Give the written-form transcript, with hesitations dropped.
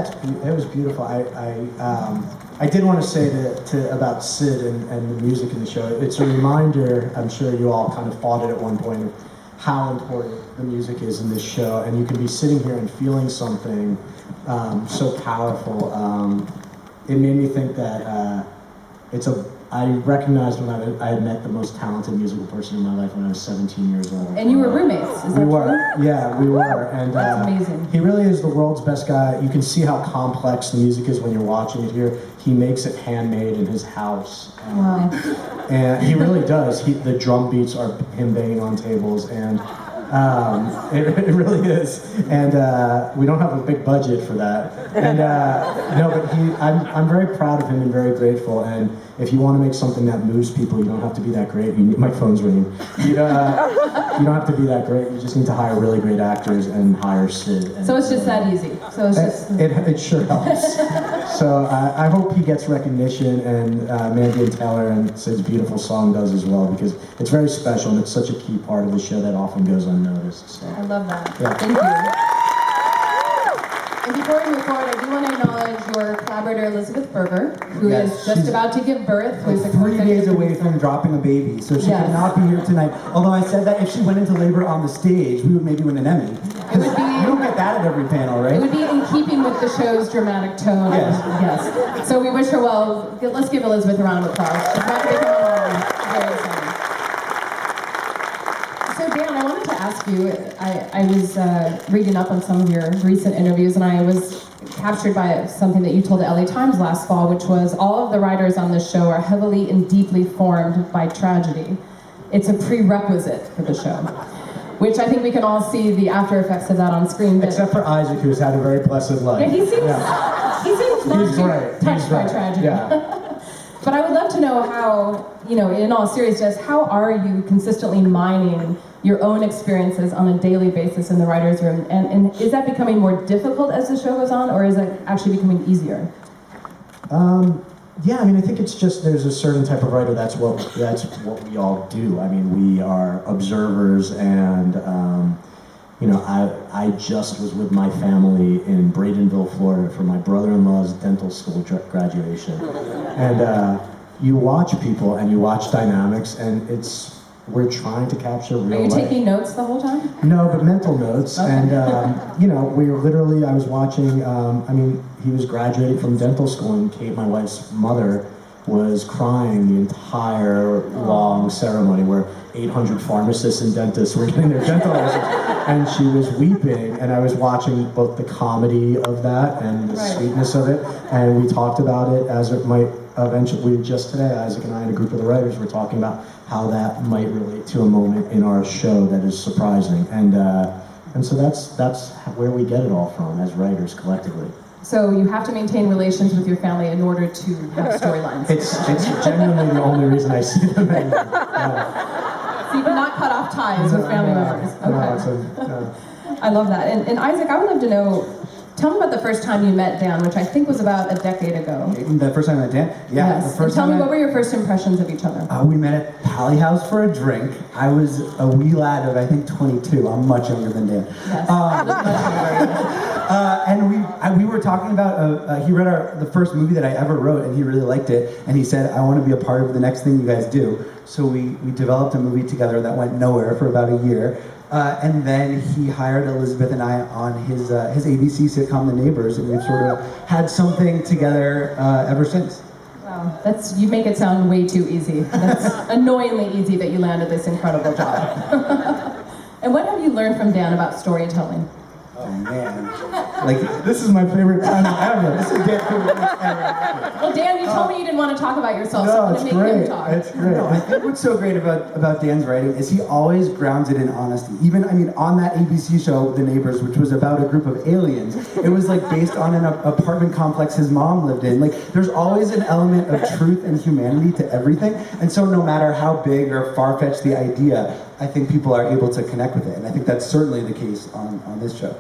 it was beautiful. I did want to say about Sid and the music in the show. It's a reminder, I'm sure you all kind of thought it at one point, of how important the music is in this show. And you can be sitting here and feeling something so powerful. It made me think that I recognized when I had met the most talented musical person in my life when I was 17 years old. And you were roommates, is that true? Yeah, we were. And that's amazing. He really is the world's best guy. You can see how complex the music is when you're watching it here. He makes it handmade in his house. Wow. And he really does. The drum beats are him banging on tables, and it really is. And we don't have a big budget for that. And no, but I'm very proud of him and very grateful. And if you want to make something that moves people, you don't have to be that great. My phone's ringing. You don't have to be that great. You just need to hire really great actors and hire Sid. And, so it's just that easy. So it's just. It sure helps. So I hope he gets recognition, and Mandy and Taylor and Sid's beautiful song does as well, because it's very special and it's such a key part of the show that often goes unnoticed. So. I love that. Yeah. Thank you. And before we move forward, I do want to acknowledge your collaborator, Elizabeth Berger, who is just about to give birth. Who's like 3 days away from dropping a baby, so she could not be here tonight. Although I said that if she went into labor on the stage, we would maybe win an Emmy. It would be, you don't get that at every panel, right? It would be in keeping with the show's dramatic tone. Yes. Yes. So we wish her well. Let's give Elizabeth a round of applause. She's about to become a mom very soon. So Dan, I wanted to ask you, I was reading up on some of your recent interviews, and I was captured by something that you told the LA Times last fall, which was all of the writers on this show are heavily and deeply formed by tragedy. It's a prerequisite for the show, which I think we can all see the after effects of that on screen. Except for Isaac, who's had a very blessed life. Yeah, he seems not touched by tragedy. Yeah. But I would love to know how, in all seriousness, how are you consistently mining your own experiences on a daily basis in the writer's room? And is that becoming more difficult as the show goes on, or is it actually becoming easier? Yeah, I mean, I think it's just there's a certain type of writer that's what we all do. I mean, we are observers, and I just was with my family in Bradenville, Florida for my brother-in-law's dental school graduation. And you watch people and you watch dynamics, and we're trying to capture real life. Are you taking notes the whole time? No, but mental notes. Okay. And, I was watching, he was graduating from dental school, and Kate, my wife's mother, was crying the entire long ceremony where 800 pharmacists and dentists were getting their dental license, and she was weeping, and I was watching both the comedy of that and the sweetness of it, and we talked about it as it might eventually. Just today, Isaac and I and a group of the writers were talking about how that might relate to a moment in our show that is surprising, and so that's where we get it all from as writers collectively. So you have to maintain relations with your family in order to have storylines. It's genuinely the only reason I see them anymore. So you cannot cut off ties with family members. Okay. I love that. And Isaac, I would love to know, tell me about the first time you met Dan, which I think was about a decade ago. The first time I met Dan? Yeah. Yes. And tell me, what were your first impressions of each other? We met at Pally House for a drink. I was a wee lad of, I think, 22. I'm much younger than Dan. Yes. And we were talking about, he read the first movie that I ever wrote, and he really liked it, and he said, I want to be a part of the next thing you guys do. So we developed a movie together that went nowhere for about a year, and then he hired Elizabeth and I on his ABC sitcom, The Neighbors, and we've sort of had something together ever since. Wow, you make it sound way too easy. That's annoyingly easy that you landed this incredible job. And what have you learned from Dan about storytelling? Oh man, this is my favorite time ever. This is my favorite time ever. Well, Dan, you told me you didn't want to talk about yourself, so No, I'm going to make him talk. It's great. No, I think what's so great about Dan's writing is he always grounds it in honesty. Even, on that ABC show, The Neighbors, which was about a group of aliens, it was based on an apartment complex his mom lived in. There's always an element of truth and humanity to everything, and so no matter how big or far-fetched the idea, I think people are able to connect with it, and I think that's certainly the case on this show.